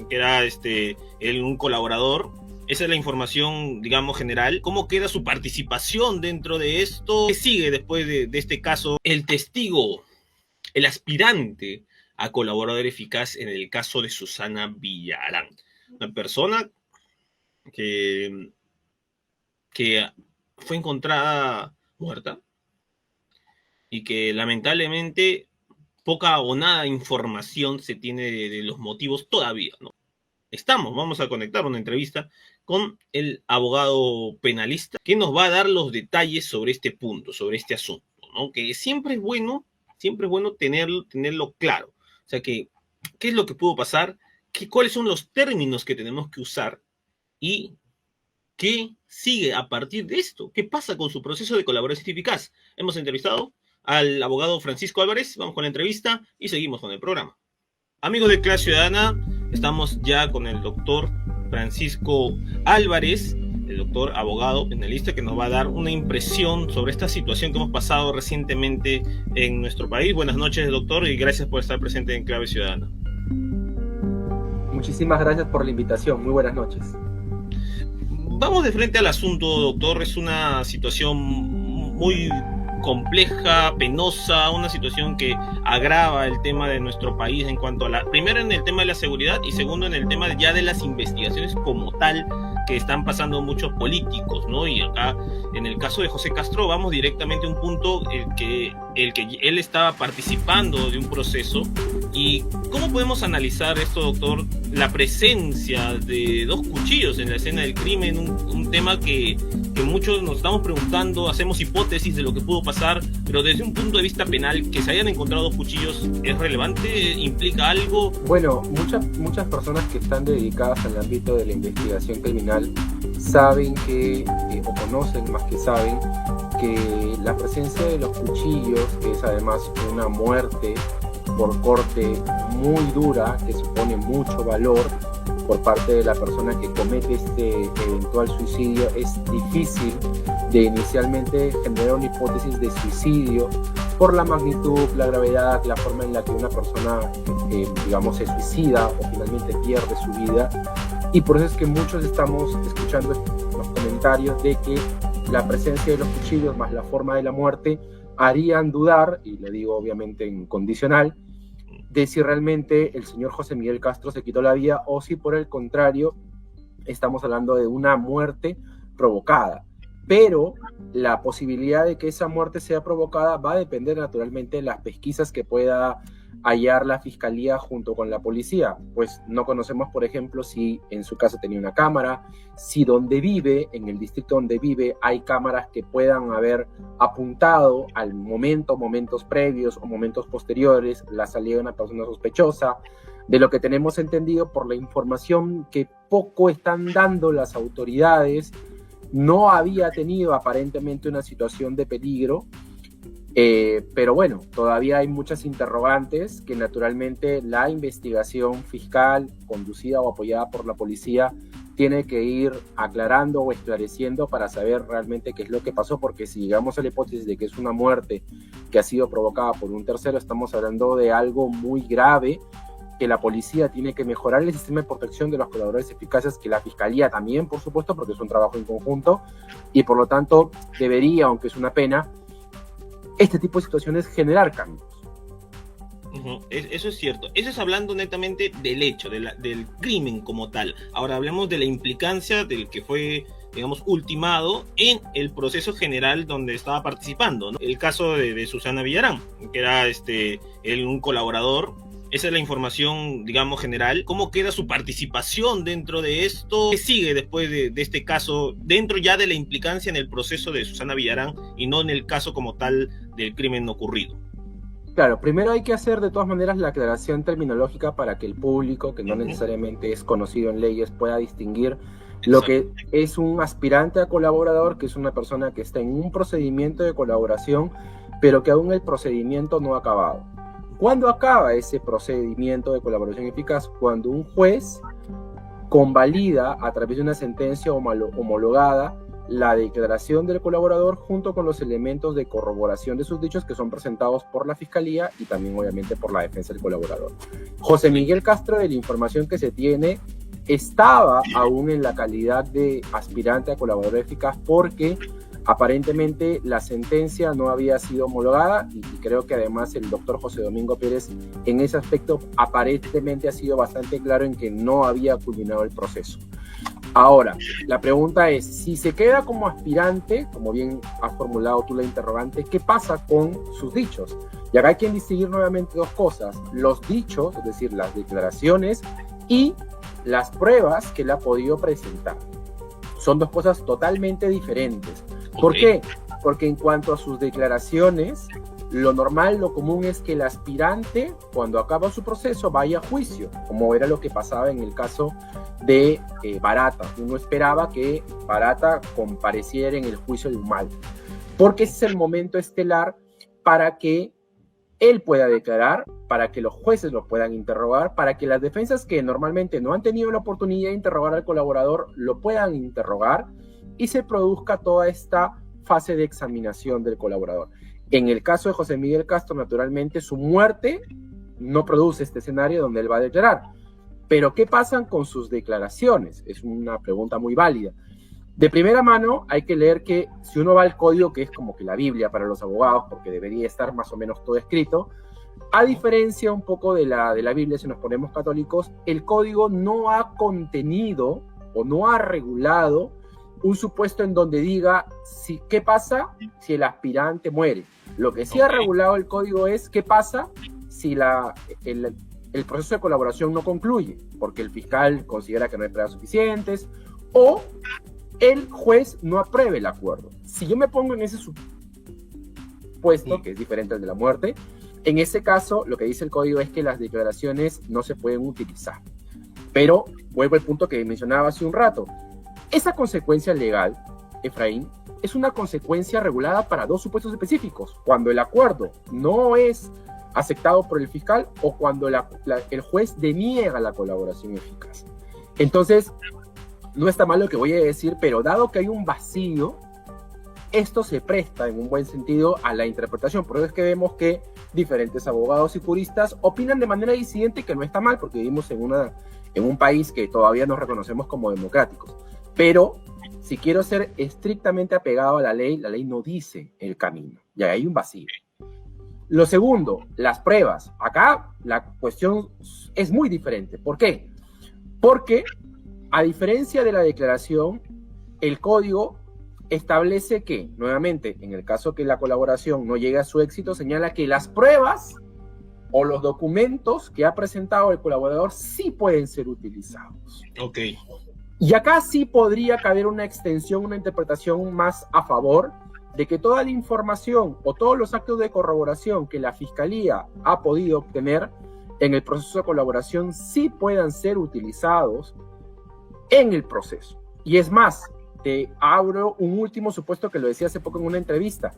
que era un colaborador. Esa es la información, digamos, general. ¿Cómo queda su participación dentro de esto? ¿Qué sigue después de este caso? El testigo, el aspirante a colaborador eficaz en el caso de Susana Villarán. Una persona que, que fue encontrada muerta y que lamentablemente poca o nada información se tiene de los motivos todavía, ¿no? Vamos a conectar una entrevista con el abogado penalista que nos va a dar los detalles sobre este punto, sobre este asunto, ¿no? Que siempre es bueno tenerlo claro. O sea, ¿qué es lo que pudo pasar? ¿Cuáles son los términos que tenemos que usar? ¿Y qué sigue a partir de esto? ¿Qué pasa con su proceso de colaboración eficaz? Hemos entrevistado al abogado Francisco Álvarez, vamos con la entrevista y seguimos con el programa. Amigos de Clase Ciudadana, estamos ya con el doctor Francisco Álvarez, el doctor abogado penalista, que nos va a dar una impresión sobre esta situación que hemos pasado recientemente en nuestro país. Buenas noches, doctor, y gracias por estar presente en Clave Ciudadana. Muchísimas gracias por la invitación. Muy buenas noches. Vamos de frente al asunto, doctor. Es una situación muy compleja, penosa, una situación que agrava el tema de nuestro país en cuanto a primero en el tema de la seguridad y segundo en el tema ya de las investigaciones como tal que están pasando muchos políticos, ¿no? Y acá, en el caso de José Castro, vamos directamente a un punto el que él estaba participando de un proceso. ¿Y cómo podemos analizar esto, doctor? La presencia de 2 cuchillos en la escena del crimen, un tema que muchos nos estamos preguntando, hacemos hipótesis de lo que pudo pasar, pero desde un punto de vista penal, que se hayan encontrado 2 cuchillos, ¿es relevante? ¿Implica algo? Bueno, muchas personas que están dedicadas al ámbito de la investigación criminal saben que, o conocen más que saben, que la presencia de los cuchillos, que es además una muerte por corte muy dura, que supone mucho valor por parte de la persona que comete este eventual suicidio, es difícil de inicialmente generar una hipótesis de suicidio por la magnitud, la gravedad, la forma en la que una persona, digamos, se suicida o finalmente pierde su vida. Y por eso es que muchos estamos escuchando los comentarios de que la presencia de los cuchillos más la forma de la muerte harían dudar, y lo digo obviamente en condicional, de si realmente el señor José Miguel Castro se quitó la vida o si por el contrario estamos hablando de una muerte provocada. Pero la posibilidad de que esa muerte sea provocada va a depender naturalmente de las pesquisas que pueda hallar la fiscalía junto con la policía. Pues no conocemos, por ejemplo, si en su casa tenía una cámara, si donde vive, en el distrito donde vive, hay cámaras que puedan haber apuntado al momentos previos o momentos posteriores, la salida de una persona sospechosa. De lo que tenemos entendido por la información que poco están dando las autoridades, no había tenido aparentemente una situación de peligro. Pero bueno, todavía hay muchas interrogantes que naturalmente la investigación fiscal conducida o apoyada por la policía tiene que ir aclarando o esclareciendo para saber realmente qué es lo que pasó, porque si llegamos a la hipótesis de que es una muerte que ha sido provocada por un tercero, estamos hablando de algo muy grave, que la policía tiene que mejorar el sistema de protección de los colaboradores eficaces, que la fiscalía también, por supuesto, porque es un trabajo en conjunto, y por lo tanto debería, aunque es una pena, este tipo de situaciones generar cambios. Eso es cierto. Eso es hablando netamente del hecho, del crimen como tal. Ahora hablemos de la implicancia del que fue, digamos, ultimado en el proceso general donde estaba participando, ¿no? El caso de Susana Villarán, que era un colaborador. Esa es la información, digamos, general. ¿Cómo queda su participación dentro de esto? ¿Qué sigue después de este caso, dentro ya de la implicancia en el proceso de Susana Villarán y no en el caso como tal del crimen ocurrido? Claro, primero hay que hacer de todas maneras la aclaración terminológica para que el público, que no necesariamente es conocido en leyes, pueda distinguir lo que es un aspirante a colaborador, que es una persona que está en un procedimiento de colaboración, pero que aún el procedimiento no ha acabado. ¿Cuándo acaba ese procedimiento de colaboración eficaz? Cuando un juez convalida a través de una sentencia homologada la declaración del colaborador junto con los elementos de corroboración de sus dichos que son presentados por la Fiscalía y también obviamente por la defensa del colaborador. José Miguel Castro, de la información que se tiene, estaba aún en la calidad de aspirante a colaborador eficaz porque aparentemente la sentencia no había sido homologada y creo que además el doctor José Domingo Pérez en ese aspecto aparentemente ha sido bastante claro en que no había culminado el proceso. Ahora, la pregunta es, si se queda como aspirante, como bien has formulado tú la interrogante, ¿qué pasa con sus dichos? Y acá hay que distinguir nuevamente dos cosas, los dichos, es decir, las declaraciones y las pruebas que él ha podido presentar. Son dos cosas totalmente diferentes. ¿Por qué? Porque en cuanto a sus declaraciones, lo normal, lo común es que el aspirante, cuando acaba su proceso, vaya a juicio, como era lo que pasaba en el caso de Barata. Uno esperaba que Barata compareciera en el juicio de Humala, porque ese es el momento estelar para que él pueda declarar, para que los jueces lo puedan interrogar, para que las defensas que normalmente no han tenido la oportunidad de interrogar al colaborador lo puedan interrogar y se produzca toda esta fase de examinación del colaborador. En el caso de José Miguel Castro, naturalmente, su muerte no produce este escenario donde él va a declarar. Pero, ¿qué pasan con sus declaraciones? Es una pregunta muy válida. De primera mano, hay que leer que si uno va al código, que es como que la Biblia para los abogados, porque debería estar más o menos todo escrito, a diferencia un poco de la Biblia, si nos ponemos católicos, el código no ha contenido o no ha regulado un supuesto en donde diga qué pasa si el aspirante muere. Lo que sí ha regulado el código es qué pasa si el proceso de colaboración no concluye, porque el fiscal considera que no hay pruebas suficientes o el juez no apruebe el acuerdo. Si yo me pongo en ese supuesto, que es diferente al de la muerte, en ese caso lo que dice el código es que las declaraciones no se pueden utilizar. Pero vuelvo al punto que mencionaba hace un rato. Esa consecuencia legal, Efraín, es una consecuencia regulada para dos supuestos específicos: cuando el acuerdo no es aceptado por el fiscal o cuando el juez deniega la colaboración eficaz. Entonces, no está mal lo que voy a decir, pero dado que hay un vacío, esto se presta en un buen sentido a la interpretación. Por eso es que vemos que diferentes abogados y juristas opinan de manera disidente, que no está mal porque vivimos en un país que todavía nos reconocemos como democráticos. Pero si quiero ser estrictamente apegado a la ley no dice el camino, y hay un vacío. Lo segundo, las pruebas. Acá la cuestión es muy diferente. ¿Por qué? Porque, a diferencia de la declaración, el código establece que, nuevamente, en el caso que la colaboración no llegue a su éxito, señala que las pruebas o los documentos que ha presentado el colaborador sí pueden ser utilizados. Ok. Y acá sí podría caber una extensión, una interpretación más a favor de que toda la información o todos los actos de corroboración que la Fiscalía ha podido obtener en el proceso de colaboración sí puedan ser utilizados en el proceso. Y es más, te abro un último supuesto que lo decía hace poco en una entrevista,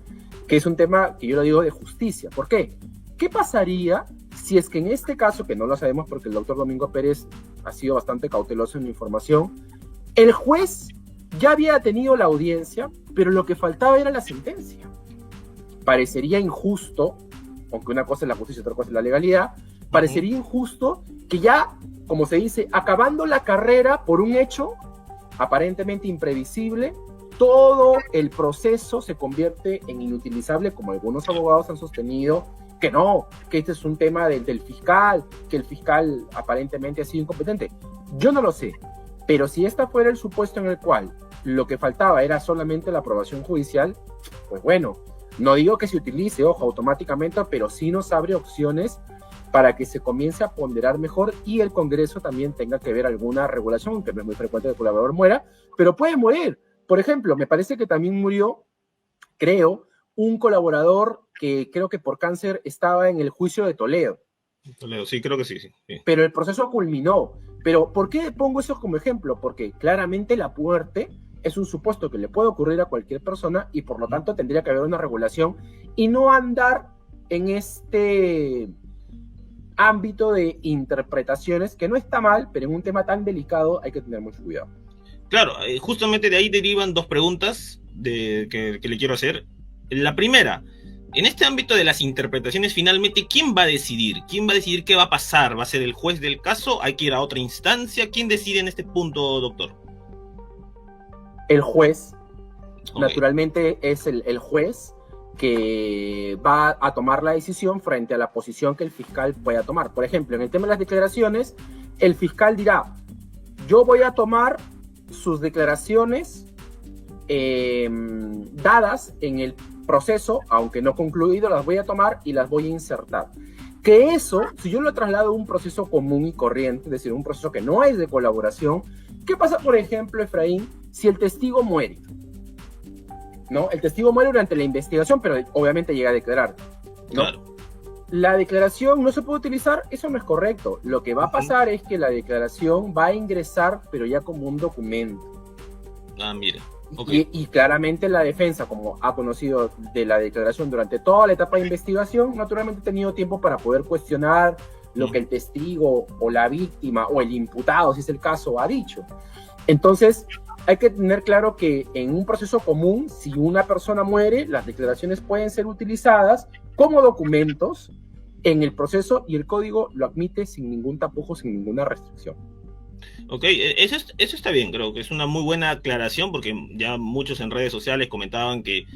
que es un tema que yo lo digo de justicia. ¿Por qué? ¿Qué pasaría si es que en este caso, que no lo sabemos porque el doctor Domingo Pérez ha sido bastante cauteloso en la información, el juez ya había tenido la audiencia, pero lo que faltaba era la sentencia? Parecería injusto, aunque una cosa es la justicia y otra cosa es la legalidad, parecería injusto que ya, como se dice, acabando la carrera por un hecho aparentemente imprevisible, todo el proceso se convierte en inutilizable, como algunos abogados han sostenido, que no, que este es un tema del fiscal, que el fiscal aparentemente ha sido incompetente. Yo no lo sé, pero si este fuera el supuesto en el cual lo que faltaba era solamente la aprobación judicial, pues bueno, no digo que se utilice, ojo, automáticamente, pero sí nos abre opciones para que se comience a ponderar mejor y el Congreso también tenga que ver alguna regulación, aunque no es muy frecuente que el colaborador muera, pero puede morir. Por ejemplo, me parece que también murió, creo, un colaborador que creo que por cáncer estaba en el juicio de Toledo. Toledo, sí, creo que sí. Pero el proceso culminó. Pero ¿por qué pongo eso como ejemplo? Porque claramente la muerte es un supuesto que le puede ocurrir a cualquier persona y por lo tanto tendría que haber una regulación y no andar en este ámbito de interpretaciones, que no está mal, pero en un tema tan delicado hay que tener mucho cuidado. Claro, justamente de ahí derivan dos preguntas que le quiero hacer. La primera, en este ámbito de las interpretaciones, finalmente, ¿quién va a decidir? ¿Quién va a decidir qué va a pasar? ¿Va a ser el juez del caso? ¿Hay que ir a otra instancia? ¿Quién decide en este punto, doctor? El juez, Ok. naturalmente, es el juez que va a tomar la decisión frente a la posición que el fiscal pueda tomar. Por ejemplo, en el tema de las declaraciones, el fiscal dirá, yo voy a tomar sus declaraciones dadas en el proceso, aunque no concluido, las voy a tomar y las voy a insertar. Que eso, si yo lo traslado a un proceso común y corriente, es decir, un proceso que no es de colaboración, ¿qué pasa, por ejemplo, Efraín, si el testigo muere? ¿No? El testigo muere durante la investigación, pero obviamente llega a declarar, ¿no? Claro. La declaración no se puede utilizar, eso no es correcto. Lo que va a pasar es que la declaración va a ingresar, pero ya como un documento. Ah, mire. Okay. Y claramente la defensa, como ha conocido de la declaración durante toda la etapa de investigación, naturalmente ha tenido tiempo para poder cuestionar lo que el testigo o la víctima o el imputado, si es el caso, ha dicho. Entonces, hay que tener claro que en un proceso común, si una persona muere, las declaraciones pueden ser utilizadas como documentos en el proceso y el código lo admite sin ningún tapujo, sin ninguna restricción. Ok, eso está bien, creo que es una muy buena aclaración porque ya muchos en redes sociales comentaban que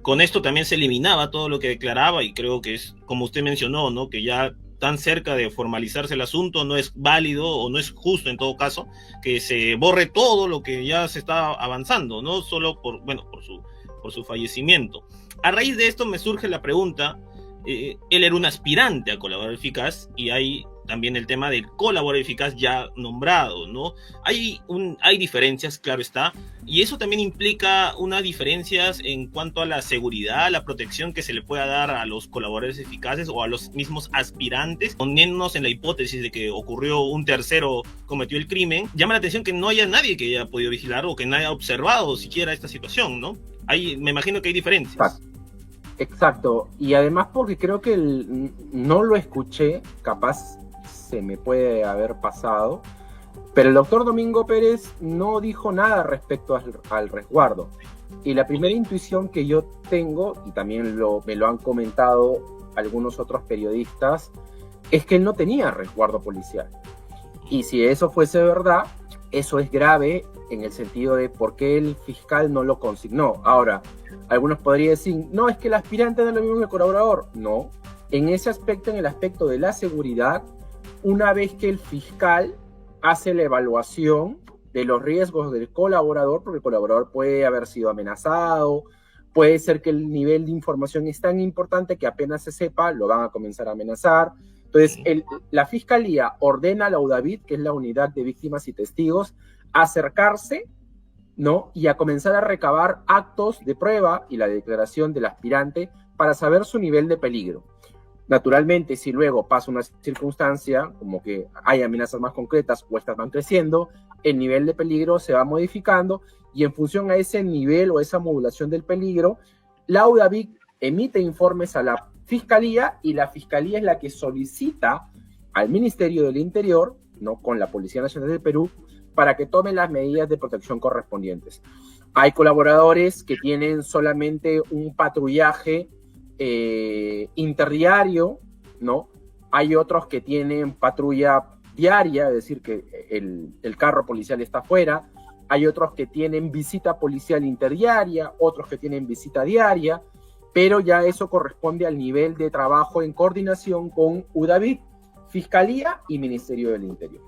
con esto también se eliminaba todo lo que declaraba y creo que es, como usted mencionó, ¿no? Que ya tan cerca de formalizarse el asunto no es válido o no es justo en todo caso que se borre todo lo que ya se está avanzando, no solo por su fallecimiento. A raíz de esto me surge la pregunta, él era un aspirante a colaborador eficaz y hay también el tema del colaborador eficaz ya nombrado, ¿no? Hay diferencias, claro está, y eso también implica unas diferencias en cuanto a la seguridad, la protección que se le pueda dar a los colaboradores eficaces o a los mismos aspirantes, poniéndonos en la hipótesis de que ocurrió un tercero cometió el crimen. Llama la atención que no haya nadie que haya podido vigilar o que no haya observado siquiera esta situación, ¿no? Me imagino que hay diferencias. Exacto, y además porque creo que no lo escuché, capaz se me puede haber pasado, pero el doctor Domingo Pérez no dijo nada respecto al resguardo. Y la primera intuición que yo tengo, y también me lo han comentado algunos otros periodistas, es que él no tenía resguardo policial. Y si eso fuese verdad, eso es grave en el sentido de por qué el fiscal no lo consignó. Ahora, algunos podrían decir, no, es que el aspirante no es lo mismo que el colaborador. No, en ese aspecto, en el aspecto de la seguridad, una vez que el fiscal hace la evaluación de los riesgos del colaborador, porque el colaborador puede haber sido amenazado, puede ser que el nivel de información es tan importante que apenas se sepa, lo van a comenzar a amenazar. Entonces, la fiscalía ordena a la UDAVIT, que es la unidad de víctimas y testigos, a acercarse, ¿no? Y a comenzar a recabar actos de prueba y la declaración del aspirante para saber su nivel de peligro. Naturalmente, si luego pasa una circunstancia, como que hay amenazas más concretas o estas van creciendo, el nivel de peligro se va modificando y en función a ese nivel o esa modulación del peligro, la UDAVIC emite informes a la Fiscalía y la Fiscalía es la que solicita al Ministerio del Interior, ¿no? Con la Policía Nacional del Perú, para que tome las medidas de protección correspondientes. Hay colaboradores que tienen solamente un patrullaje interdiario, ¿no? Hay otros que tienen patrulla diaria, es decir, que el carro policial está afuera. Hay otros que tienen visita policial interdiaria, otros que tienen visita diaria, pero ya eso corresponde al nivel de trabajo en coordinación con UDAVIT, Fiscalía y Ministerio del Interior.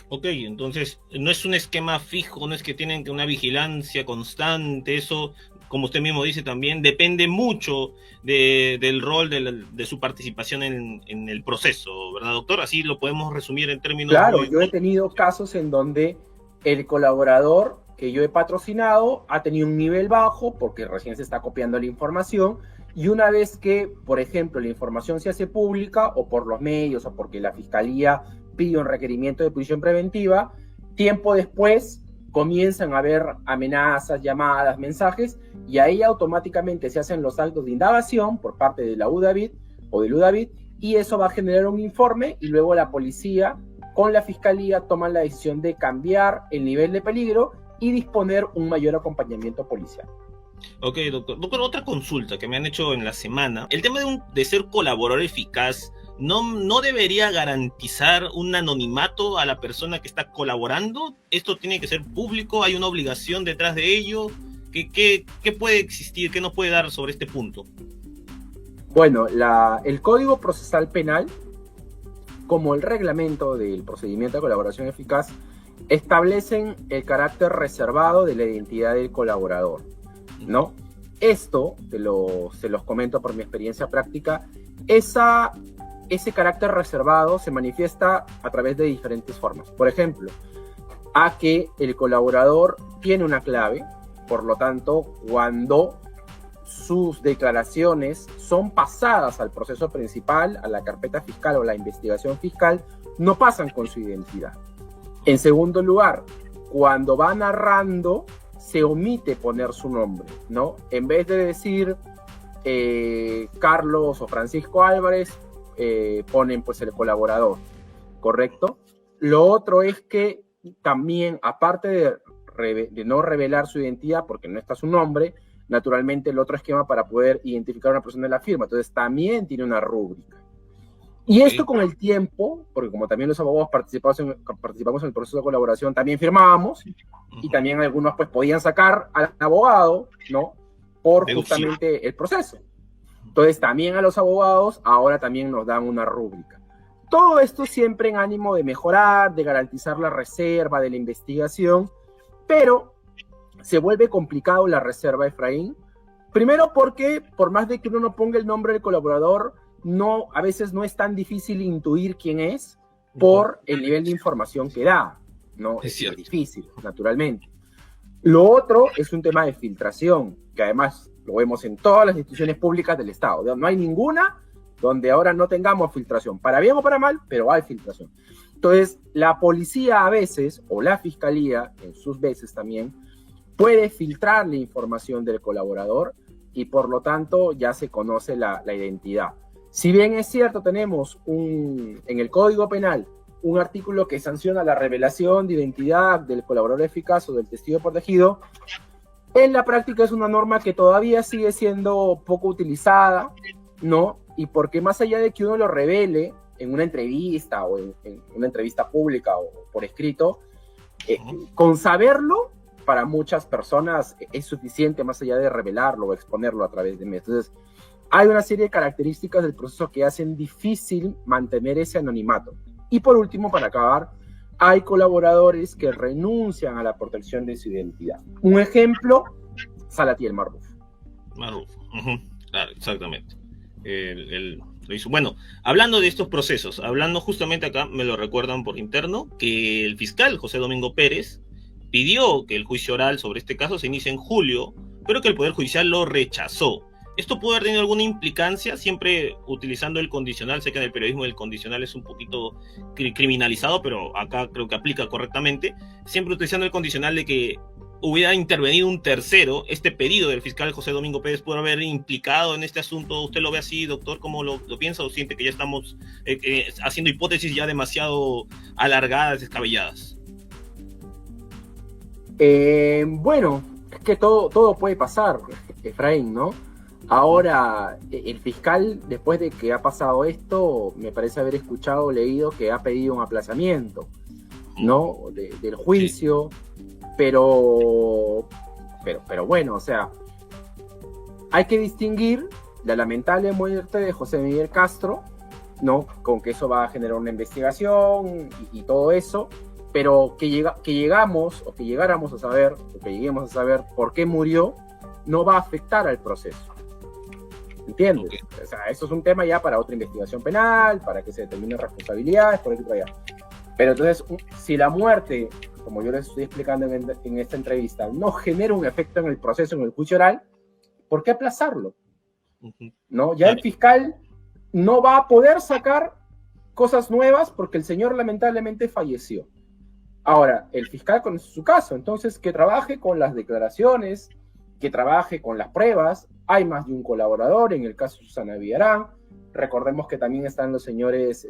Ok, entonces no es un esquema fijo, no es que tienen una vigilancia constante, eso, como usted mismo dice también, depende mucho del rol de su participación en el proceso, ¿verdad, doctor? Así lo podemos resumir en términos... Claro, yo he tenido casos en donde el colaborador que yo he patrocinado ha tenido un nivel bajo porque recién se está copiando la información y una vez que, por ejemplo, la información se hace pública o por los medios o porque la Fiscalía pide un requerimiento de prisión preventiva, tiempo después comienzan a haber amenazas, llamadas, mensajes, y ahí automáticamente se hacen los actos de indagación por parte de la UDAVIT o del UDAVIT, y eso va a generar un informe, y luego la policía con la fiscalía toman la decisión de cambiar el nivel de peligro y disponer un mayor acompañamiento policial. Ok, doctor. Doctor, otra consulta que me han hecho en la semana. El tema de ser colaborador eficaz, ¿no debería garantizar un anonimato a la persona que está colaborando? ¿Esto tiene que ser público? ¿Hay una obligación detrás de ello? ¿Qué puede existir? ¿Qué nos puede dar sobre este punto? Bueno, el Código Procesal Penal, como el reglamento del procedimiento de colaboración eficaz, establecen el carácter reservado de la identidad del colaborador, ¿no? Esto, se los comento por mi experiencia práctica, ese carácter reservado se manifiesta a través de diferentes formas. Por ejemplo, a que el colaborador tiene una clave, por lo tanto, cuando sus declaraciones son pasadas al proceso principal, a la carpeta fiscal o la investigación fiscal, no pasan con su identidad. En segundo lugar, cuando va narrando, se omite poner su nombre, ¿no? En vez de decir Carlos o Francisco Álvarez, ponen pues el colaborador, ¿correcto? Lo otro es que también, aparte de no revelar su identidad porque no está su nombre, naturalmente el otro esquema para poder identificar a una persona es la firma, entonces también tiene una rúbrica. Y esto con el tiempo, porque como también los abogados participamos en el proceso de colaboración, también firmábamos, y también algunos pues podían sacar al abogado, ¿no? Por justamente el proceso. Entonces también a los abogados ahora también nos dan una rúbrica. Todo esto siempre en ánimo de mejorar, de garantizar la reserva de la investigación, pero se vuelve complicado la reserva, Efraín. Primero porque por más de que uno no ponga el nombre del colaborador, a veces no es tan difícil intuir quién es por el nivel de información que da, ¿no? Es difícil, naturalmente. Lo otro es un tema de filtración, que además lo vemos en todas las instituciones públicas del Estado. No hay ninguna donde ahora no tengamos filtración, para bien o para mal, pero hay filtración. Entonces, la policía a veces, o la fiscalía, en sus veces también, puede filtrar la información del colaborador y por lo tanto ya se conoce la identidad. Si bien es cierto, tenemos en el Código Penal un artículo que sanciona la revelación de identidad del colaborador eficaz o del testigo protegido, en la práctica es una norma que todavía sigue siendo poco utilizada, ¿no? Y porque más allá de que uno lo revele en una entrevista o en una entrevista pública o por escrito, con saberlo, para muchas personas es suficiente más allá de revelarlo o exponerlo a través de medios. Entonces, hay una serie de características del proceso que hacen difícil mantener ese anonimato. Y por último, para acabar, hay colaboradores que renuncian a la protección de su identidad. Un ejemplo, Salatiel Marruf. Marruf, claro, exactamente. Lo hizo. Bueno, hablando de estos procesos, hablando justamente acá, me lo recuerdan por interno, que el fiscal José Domingo Pérez pidió que el juicio oral sobre este caso se inicie en julio, pero que el Poder Judicial lo rechazó. ¿Esto puede haber tenido alguna implicancia? Siempre utilizando el condicional, sé que en el periodismo el condicional es un poquito criminalizado, pero acá creo que aplica correctamente. Siempre utilizando el condicional de que hubiera intervenido un tercero, este pedido del fiscal José Domingo Pérez puede haber implicado en este asunto. ¿Usted lo ve así, doctor? ¿Cómo lo piensa o siente que ya estamos haciendo hipótesis ya demasiado alargadas, descabelladas? Bueno, es que todo puede pasar, Efraín, ¿no? Ahora, el fiscal, después de que ha pasado esto, me parece haber escuchado o leído que ha pedido un aplazamiento, ¿no? Del juicio, sí. pero bueno, o sea, hay que distinguir la lamentable muerte de José Miguel Castro, ¿no? Con que eso va a generar una investigación y todo eso, pero que lleguemos a saber por qué murió, no va a afectar al proceso. ¿Entiendes? Okay. O sea, eso es un tema ya para otra investigación penal, para que se determinen responsabilidades, por aquí y por allá. Pero entonces, si la muerte, como yo les estoy explicando en esta entrevista, no genera un efecto en el proceso, en el juicio oral, ¿por qué aplazarlo? ¿No? Ya el fiscal no va a poder sacar cosas nuevas porque el señor lamentablemente falleció. Ahora, el fiscal conoce su caso, entonces que trabaje con las declaraciones, que trabaje con las pruebas. Hay más de un colaborador, en el caso de Susana Villarán. Recordemos que también están los señores,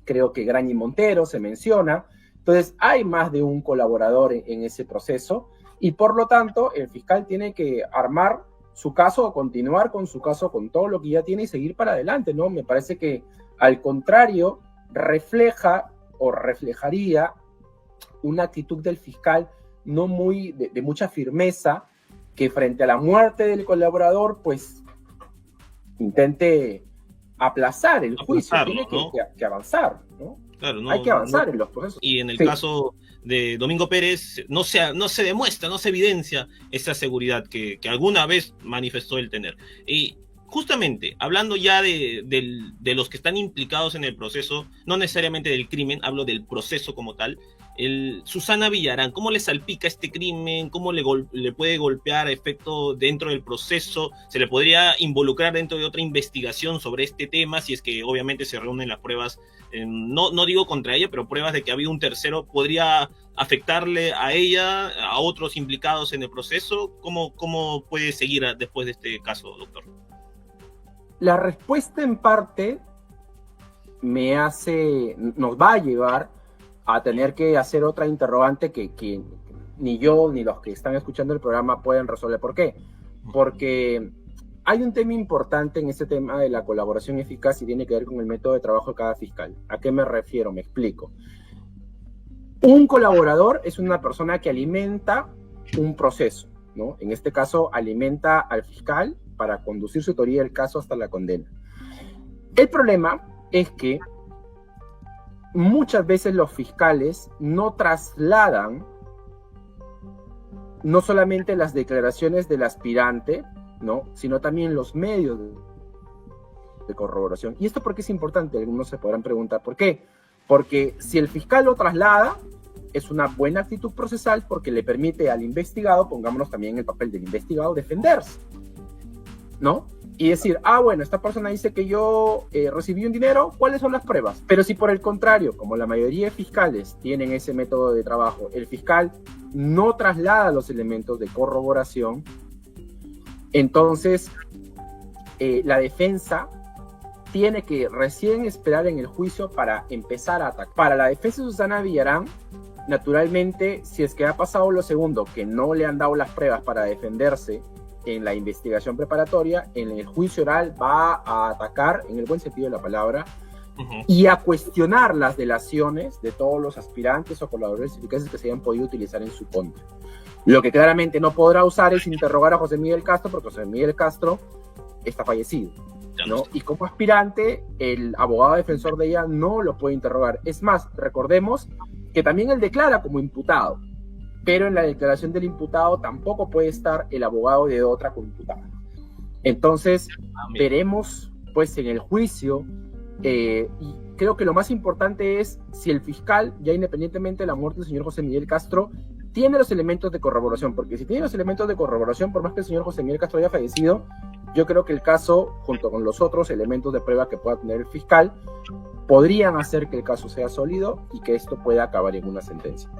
creo que Graña y Montero, se menciona. Entonces, hay más de un colaborador en ese proceso y por lo tanto, el fiscal tiene que armar su caso o continuar con su caso con todo lo que ya tiene y seguir para adelante, ¿no? Me parece que, al contrario, refleja o reflejaría una actitud del fiscal no muy de mucha firmeza, que frente a la muerte del colaborador, pues intente aplazar el juicio. Tiene ¿no? que avanzar, ¿no? Claro, Hay que avanzar en los procesos. Y en el caso de Domingo Pérez, no se demuestra, no se evidencia esa seguridad que alguna vez manifestó el tener. Y justamente, hablando ya de los que están implicados en el proceso, no necesariamente del crimen, hablo del proceso como tal, Susana Villarán, ¿cómo le salpica este crimen? ¿Cómo le puede golpear a efecto dentro del proceso? ¿Se le podría involucrar dentro de otra investigación sobre este tema si es que obviamente se reúnen las pruebas? No digo contra ella, pero pruebas de que ha habido un tercero, ¿podría afectarle a ella, a otros implicados en el proceso? ¿Cómo puede seguir después de este caso, doctor? La respuesta en parte nos va a llevar a tener que hacer otra interrogante que ni yo ni los que están escuchando el programa pueden resolver. ¿Por qué? Porque hay un tema importante en este tema de la colaboración eficaz y tiene que ver con el método de trabajo de cada fiscal. ¿A qué me refiero? Me explico. Un colaborador es una persona que alimenta un proceso, ¿no? En este caso, alimenta al fiscal para conducir su teoría del caso hasta la condena. El problema es que muchas veces los fiscales no trasladan no solamente las declaraciones del aspirante, ¿no?, sino también los medios de corroboración. ¿Y esto por qué es importante? Algunos se podrán preguntar por qué. Porque si el fiscal lo traslada, es una buena actitud procesal porque le permite al investigado, pongámonos también en el papel del investigado, defenderse, ¿no? Y decir, bueno, esta persona dice que yo recibí un dinero, ¿cuáles son las pruebas? Pero si por el contrario, como la mayoría de fiscales tienen ese método de trabajo, el fiscal no traslada los elementos de corroboración, entonces la defensa tiene que recién esperar en el juicio para empezar a atacar. Para la defensa de Susana Villarán, naturalmente, si es que ha pasado lo segundo, que no le han dado las pruebas para defenderse en la investigación preparatoria, en el juicio oral va a atacar, en el buen sentido de la palabra, y a cuestionar las delaciones de todos los aspirantes o colaboradores eficaces que se hayan podido utilizar en su contra. Lo que claramente no podrá usar es interrogar a José Miguel Castro, porque José Miguel Castro está fallecido, ¿no? Y como aspirante, el abogado defensor de ella no lo puede interrogar. Es más, recordemos que también él declara como imputado, pero en la declaración del imputado tampoco puede estar el abogado de otra coimputada. Entonces, veremos pues en el juicio, y creo que lo más importante es si el fiscal, ya independientemente de la muerte del señor José Miguel Castro, tiene los elementos de corroboración, porque si tiene los elementos de corroboración, por más que el señor José Miguel Castro haya fallecido, yo creo que el caso, junto con los otros elementos de prueba que pueda tener el fiscal, podrían hacer que el caso sea sólido y que esto pueda acabar en una sentencia.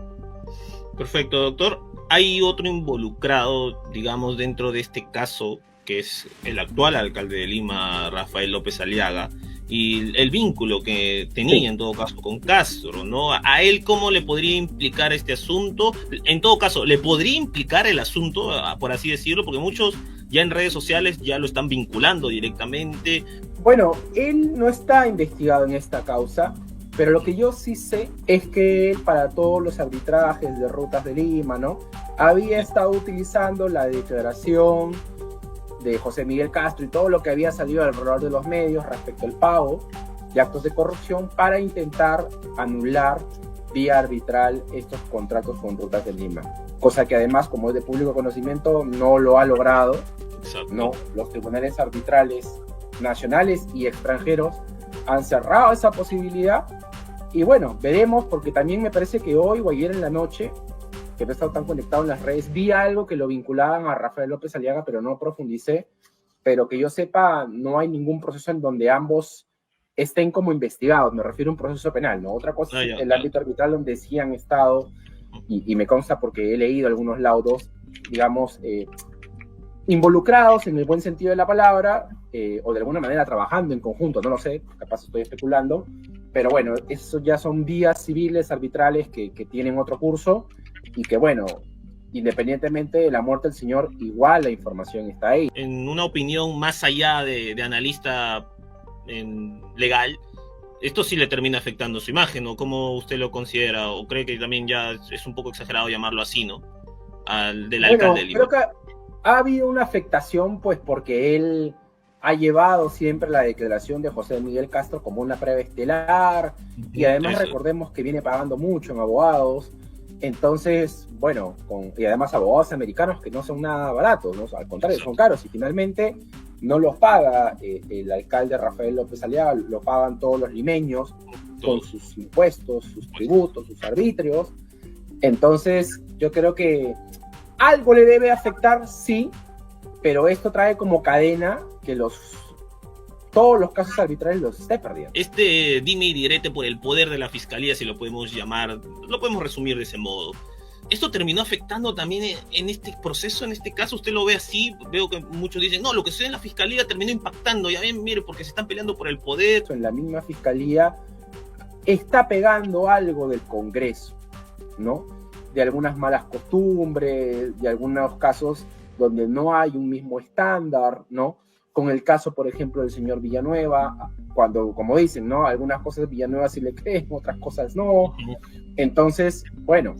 Perfecto, doctor. Hay otro involucrado, digamos, dentro de este caso, que es el actual alcalde de Lima, Rafael López Aliaga, y el vínculo que tenía en todo caso con Castro, ¿no? ¿A él cómo le podría implicar este asunto? En todo caso, ¿le podría implicar el asunto, por así decirlo? Porque muchos ya en redes sociales ya lo están vinculando directamente. Bueno, él no está investigado en esta causa, pero lo que yo sí sé es que él, para todos los arbitrajes de rutas de Lima, ¿no?, había estado utilizando la declaración de José Miguel Castro y todo lo que había salido alrededor de los medios respecto al pago de actos de corrupción para intentar anular vía arbitral estos contratos con rutas de Lima. Cosa que además, como es de público conocimiento, no lo ha logrado. Exacto. No, los tribunales arbitrales nacionales y extranjeros han cerrado esa posibilidad. Y bueno, veremos, porque también me parece que hoy o ayer en la noche, que no he estado tan conectado en las redes, vi algo que lo vinculaban a Rafael López Aliaga, pero no profundicé. Pero que yo sepa, no hay ningún proceso en donde ambos estén como investigados. Me refiero a un proceso penal, ¿no? Otra cosa es el ámbito arbitral, donde sí han estado, y me consta porque he leído algunos laudos, digamos, involucrados en el buen sentido de la palabra, o de alguna manera trabajando en conjunto, no lo sé, capaz estoy especulando, pero bueno, eso ya son vías civiles arbitrales que tienen otro curso y que bueno, independientemente de la muerte del señor, igual la información está ahí. En una opinión más allá de analista legal, esto sí le termina afectando su imagen, ¿no? ¿Cómo usted lo considera? ¿O cree que también ya es un poco exagerado llamarlo así, ¿no? Del alcalde de Lima. Creo que ha habido una afectación, pues, porque él ha llevado siempre la declaración de José Miguel Castro como una prueba estelar, y además Eso. recordemos que viene pagando mucho en abogados. Entonces, bueno, y además abogados americanos que no son nada baratos, ¿no? Al contrario, son caros, y finalmente no los paga el alcalde Rafael López Aliaga, lo pagan todos los limeños con sus impuestos, sus tributos, sus arbitrios. Entonces, yo creo que algo le debe afectar, sí, pero esto trae como cadena que todos los casos arbitrales los esté perdiendo. Este dime y direte por el poder de la fiscalía, si lo podemos llamar, lo podemos resumir de ese modo. Esto terminó afectando también en este proceso, en este caso, usted lo ve así, veo que muchos dicen, no, lo que sucede en la fiscalía terminó impactando, ya ven, mire, porque se están peleando por el poder. En la misma fiscalía está pegando algo del Congreso, ¿no? De algunas malas costumbres, de algunos casos donde no hay un mismo estándar, ¿no? Con el caso, por ejemplo, del señor Villanueva, cuando, como dicen, ¿no? Algunas cosas Villanueva sí le creen, otras cosas no. Entonces, bueno,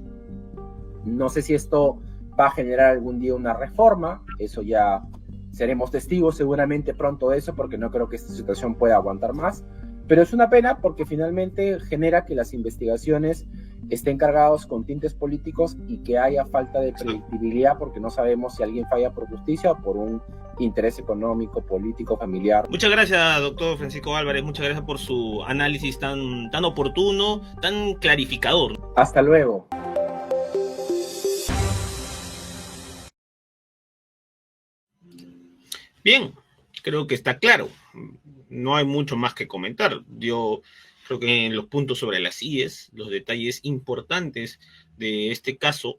no sé si esto va a generar algún día una reforma, eso ya seremos testigos seguramente pronto de eso, porque no creo que esta situación pueda aguantar más, pero es una pena porque finalmente genera que las investigaciones estén cargados con tintes políticos y que haya falta de predictibilidad, porque no sabemos si alguien falla por justicia o por un interés económico, político, familiar. Muchas gracias, doctor Francisco Álvarez, muchas gracias por su análisis tan oportuno, tan clarificador. Hasta luego. Bien, creo que está claro. No hay mucho más que comentar. Yo creo que en los puntos sobre las IES, los detalles importantes de este caso,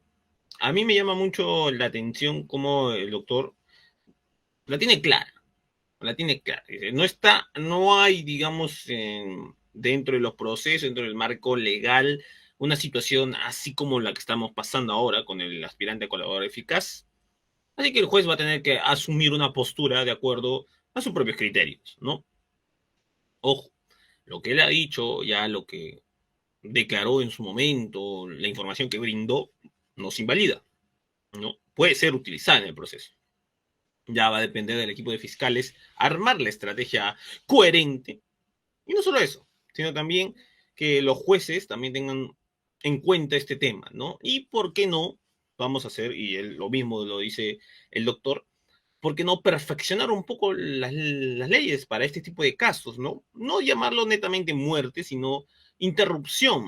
a mí me llama mucho la atención cómo el doctor la tiene clara. La tiene clara. No hay, digamos, dentro de los procesos, dentro del marco legal, una situación así como la que estamos pasando ahora con el aspirante a colaborador eficaz. Así que el juez va a tener que asumir una postura de acuerdo a sus propios criterios, ¿no? Ojo, lo que él ha dicho, ya lo que declaró en su momento, la información que brindó, no se invalida, ¿no? Puede ser utilizada en el proceso. Ya va a depender del equipo de fiscales armar la estrategia coherente. Y no solo eso, sino también que los jueces también tengan en cuenta este tema, ¿no? Y por qué no, vamos a hacer, y lo mismo lo dice el doctor, ¿por qué no perfeccionar un poco las leyes para este tipo de casos, ¿no? No llamarlo netamente muerte, sino interrupción